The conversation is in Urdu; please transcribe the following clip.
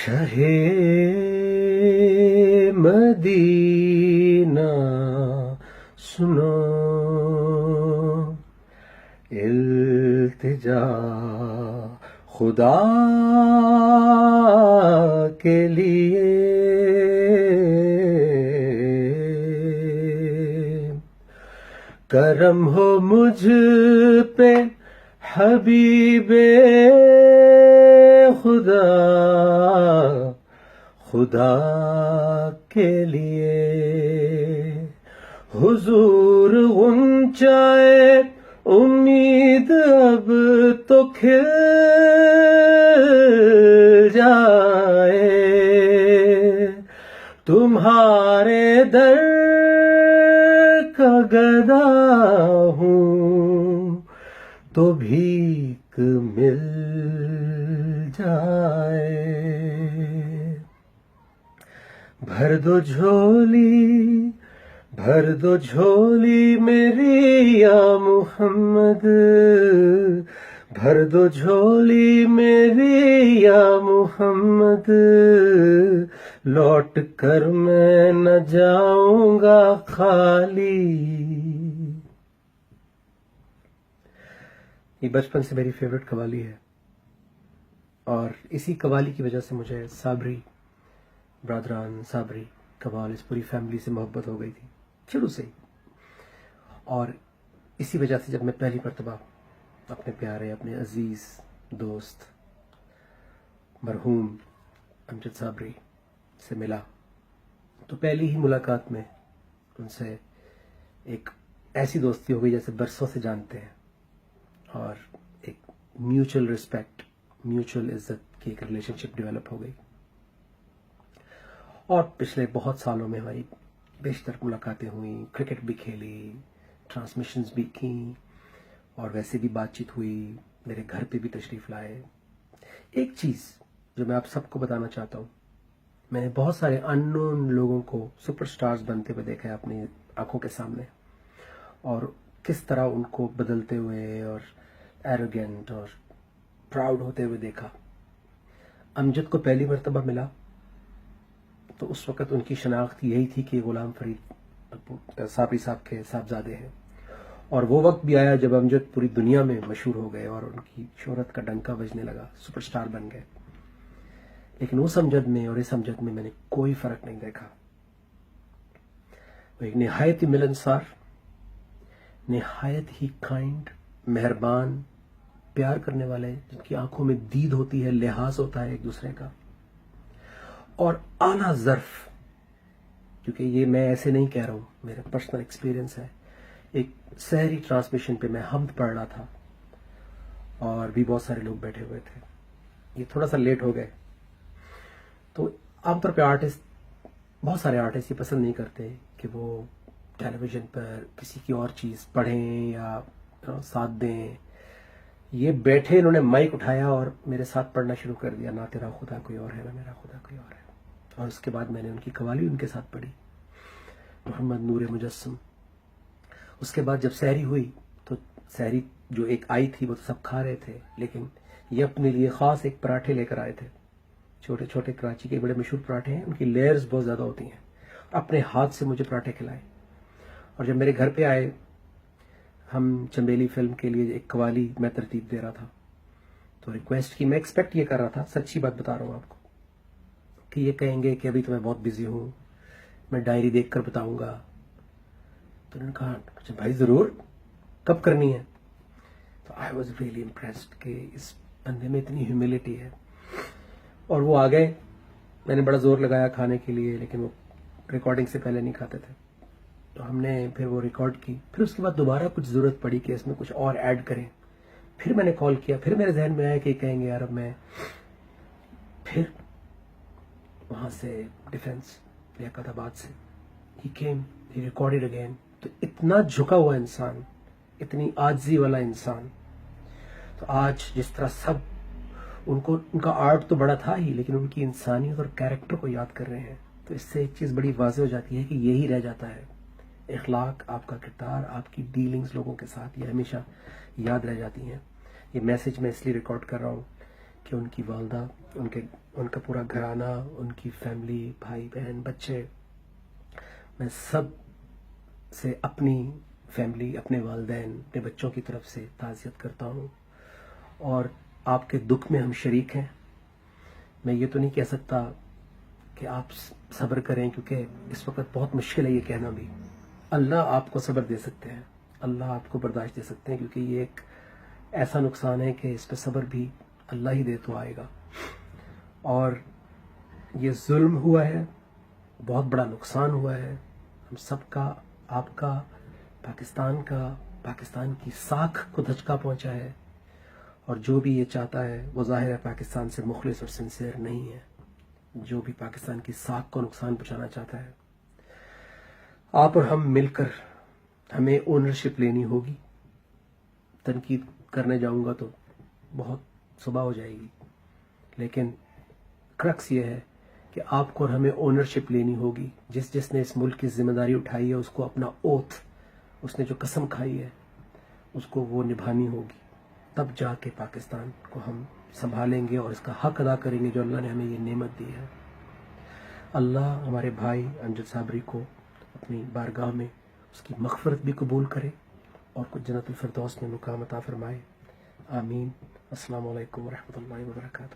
شہے مدینہ سنو التجا خدا کے لیے کرم ہو مجھ پہ حبیب خدا خدا کے لیے حضور غنچائے امید اب تو کھل جائے تمہارے در کا گدا ہوں تو بھیک مل جائے بھر دو جھولی میری یا محمد بھر دو جھولی میری یا محمد لوٹ کر میں نہ جاؤں گا خالی. یہ بچپن سے میری فیوریٹ قوالی ہے اور اسی قوالی کی وجہ سے مجھے صابری برادران صابری قوال اس پوری فیملی سے محبت ہو گئی تھی شروع سے ہی. اور اسی وجہ سے جب میں پہلی مرتبہ اپنے پیارے اپنے عزیز دوست مرحوم امجد صابری سے ملا تو پہلی ہی ملاقات میں ان سے ایک ایسی دوستی ہو گئی جیسے برسوں سے جانتے ہیں اور ایک میوچل ریسپیکٹ میوچل عزت کی ایک ریلیشن شپ ڈیولپ ہو گئی. اور پچھلے بہت سالوں میں ہماری بیشتر ملاقاتیں ہوئیں, کرکٹ بھی کھیلی, ٹرانسمیشنز بھی کیں اور ویسے بھی بات چیت ہوئی, میرے گھر پہ بھی تشریف لائے. ایک چیز جو میں آپ سب کو بتانا چاہتا ہوں, میں نے بہت سارے ان نون لوگوں کو سپر سٹارز بنتے ہوئے دیکھا ہے اپنی آنکھوں کے سامنے اور کس طرح ان کو بدلتے ہوئے اور ایروگینٹ اور پراؤڈ ہوتے ہوئے دیکھا. امجد کو پہلی مرتبہ ملا تو اس وقت ان کی شناخت یہی تھی کہ غلام فرید صابری صاحب کے صاحبزادے ہیں اور وہ وقت بھی آیا جب امجد پوری دنیا میں مشہور ہو گئے اور ان کی شہرت کا ڈنکا بجنے لگا, سپر سٹار بن گئے. لیکن اس امجد میں اور اس امجد میں نے کوئی فرق نہیں دیکھا. وہ ایک نہایت ہی ملنسار, نہایت ہی کائنڈ, مہربان, پیار کرنے والے, جن کی آنکھوں میں دید ہوتی ہے, لحاظ ہوتا ہے ایک دوسرے کا, اور اعلیٰ ظرف. کیونکہ یہ میں ایسے نہیں کہہ رہا ہوں, میرا پرسنل ایکسپیرینس ہے. ایک سحری ٹرانسمیشن پہ میں حمد پڑھ رہا تھا اور بھی بہت سارے لوگ بیٹھے ہوئے تھے. یہ تھوڑا سا لیٹ ہو گئے. تو عام طور پہ بہت سارے آرٹسٹ یہ پسند نہیں کرتے کہ وہ ٹیلی ویژن پر کسی کی اور چیز پڑھیں یا ساتھ دیں. یہ بیٹھے انہوں نے مائک اٹھایا اور میرے ساتھ پڑھنا شروع کر دیا, نہ تیرا خدا کوئی اور ہے نہ میرا خدا کوئی اور ہے. اور اس کے بعد میں نے ان کی قوالی ان کے ساتھ پڑھی, محمد نور مجسم. اس کے بعد جب سحری ہوئی تو سحری جو ایک آئی تھی وہ تو سب کھا رہے تھے, لیکن یہ اپنے لیے خاص ایک پراٹھے لے کر آئے تھے. چھوٹے چھوٹے کراچی کے بڑے مشہور پراٹھے ہیں, ان کی لیئرز بہت زیادہ ہوتی ہیں. اپنے ہاتھ سے مجھے پراٹھے کھلائے. اور جب میرے گھر پہ آئے, ہم چنبیلی فلم کے لیے ایک قوالی میں ترتیب دے رہا تھا تو ریکویسٹ کی. میں ایکسپیکٹ یہ کر رہا تھا, سچی بات بتا رہا ہوں آپ کو, کہ یہ کہیں گے کہ ابھی تو میں بہت بزی ہوں, میں ڈائری دیکھ کر بتاؤں گا. تو انہوں نے کہا اچھا بھائی ضرور, کب کرنی ہے؟ تو آئی واز ریئلی امپریسڈ کہ اس بندے میں اتنی ہیوملٹی ہے. اور وہ آ گئے. میں نے بڑا زور لگایا کھانے کے لیے, لیکن وہ ریکارڈنگ سے پہلے نہیں کھاتے تھے. تو ہم نے پھر وہ ریکارڈ کی. پھر اس کے بعد دوبارہ کچھ ضرورت پڑی کہ اس میں کچھ اور ایڈ کریں. پھر میں نے کال کیا, پھر میرے ذہن میں آیا کہ کہیں گے یار اب میں. پھر وہاں سے ڈیفینس لیاقت آباد سے he came, he recorded again. تو اتنا جھکا ہوا انسان, اتنی عاجزی والا انسان. تو آج جس طرح سب ان کا آرٹ تو بڑا تھا ہی, لیکن ان کی انسانیت اور کیریکٹر کو یاد کر رہے ہیں. تو اس سے ایک چیز بڑی واضح ہو جاتی ہے کہ یہی رہ جاتا ہے, اخلاق, آپ کا کردار, آپ کی ڈیلنگز لوگوں کے ساتھ, یہ ہمیشہ یاد رہ جاتی ہیں. یہ میسج میں اس لیے ریکارڈ کر رہا ہوں کہ ان کی والدہ، ان کا پورا گھرانہ، ان کی فیملی، بھائی بہن، بچے، میں سب سے اپنی فیملی، اپنے والدین، اپنے بچوں کی طرف سے تعزیت کرتا ہوں، اور آپ کے دکھ میں ہم شریک ہیں۔ میں یہ تو نہیں کہہ سکتا کہ آپ صبر کریں، کیونکہ اس وقت بہت مشکل ہے یہ کہنا بھی۔ اللہ آپ کو صبر دے سکتے ہیں، اللہ آپ کو برداشت دے سکتے ہیں، کیونکہ یہ ایک ایسا نقصان ہے کہ اس پہ صبر بھی اللہ ہی دے تو آئے گا۔ اور یہ ظلم ہوا ہے، بہت بڑا نقصان ہوا ہے ہم سب کا، آپ کا، پاکستان کا، پاکستان کی ساکھ کو دھچکا پہنچا ہے، اور جو بھی یہ چاہتا ہے وہ ظاہر ہے پاکستان سے مخلص اور سنسیئر نہیں ہے، جو بھی پاکستان کی ساکھ کو نقصان پہنچانا چاہتا ہے۔ آپ اور ہم مل کر ہمیں اونرشپ لینی ہوگی۔ تنقید کرنے جاؤں گا تو بہت صبح ہو جائے گی، لیکن کرکس یہ ہے کہ آپ کو اور ہمیں اونرشپ لینی ہوگی۔ جس نے اس ملک کی ذمہ داری اٹھائی ہے، اس کو اپنا اوتھ، اس نے جو قسم کھائی ہے، اس کو وہ نبھانی ہوگی، تب جا کے پاکستان کو ہم سنبھالیں گے اور اس کا حق ادا کریں گے جو اللہ نے ہمیں یہ نعمت دی ہے۔ اللہ ہمارے بھائی امجد صابری کو اپنی بارگاہ میں اس کی مغفرت بھی قبول کرے اور کچھ جنت الفردوس میں مقام عطا فرمائے، آمین۔ السلام علیکم ورحمۃ اللہ وبرکاتہ۔